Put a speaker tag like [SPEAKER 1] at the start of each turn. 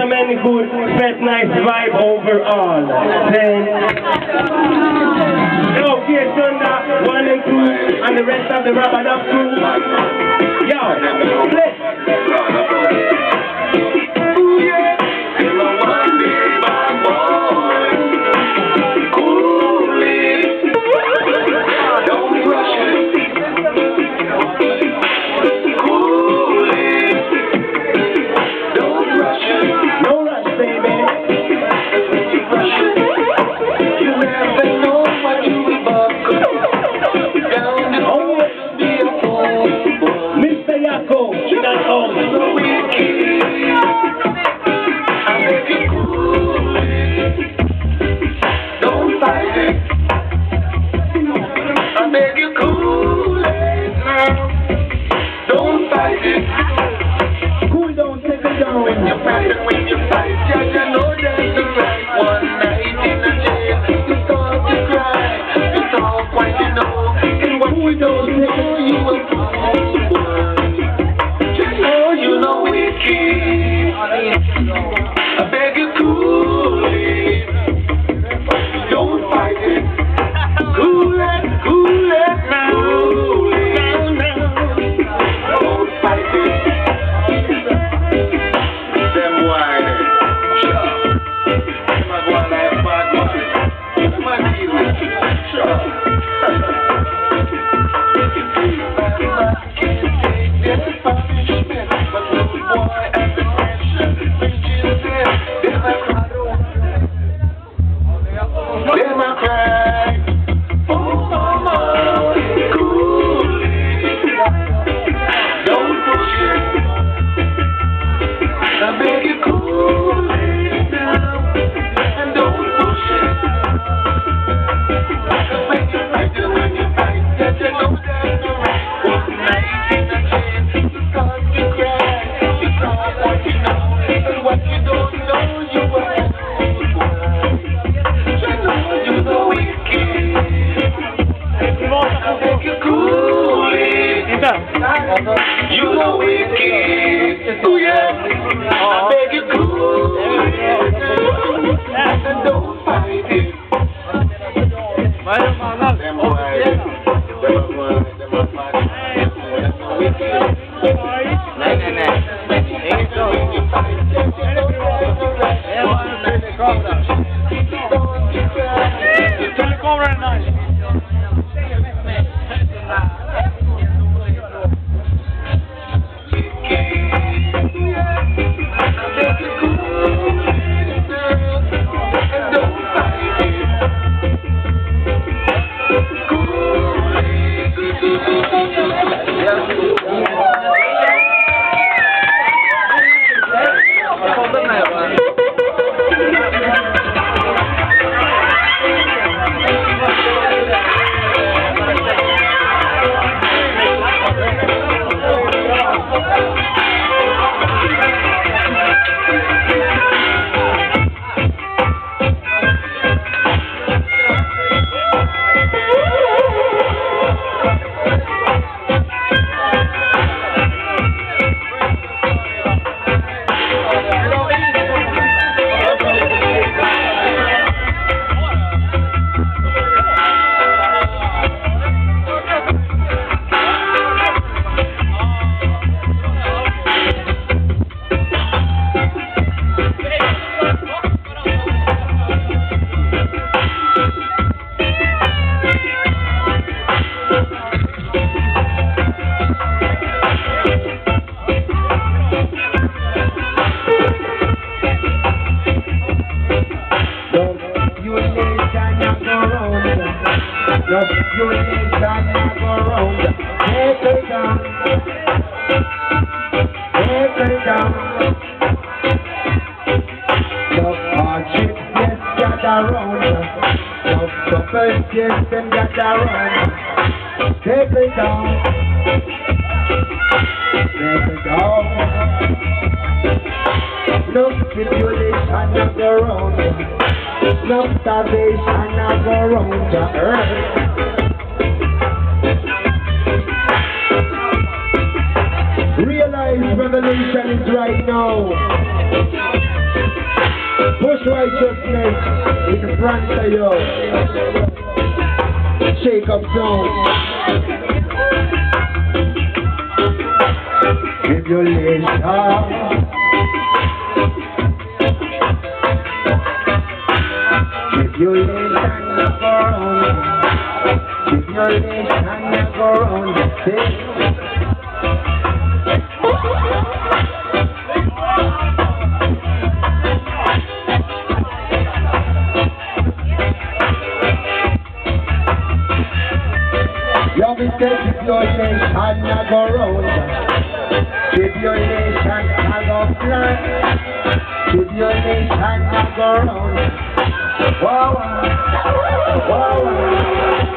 [SPEAKER 1] some any good, felt nice vibe overall. Then, yo, here Thunder, 1 and 2, and the rest of the Rabadab crew. Yo, let's.
[SPEAKER 2] You know we can, oh yeah, I beg you cool, and don't fight it. Them boys, them are fighting.
[SPEAKER 3] Realize revelation is right now. Push righteousness in front of you. Shake up sound. Tribulation. Tribulation go round. Tribulation go round the stage. Yo, me say tribulation a go round. Tribulation a go fly. Tribulation a go round. Wow, wow, wow.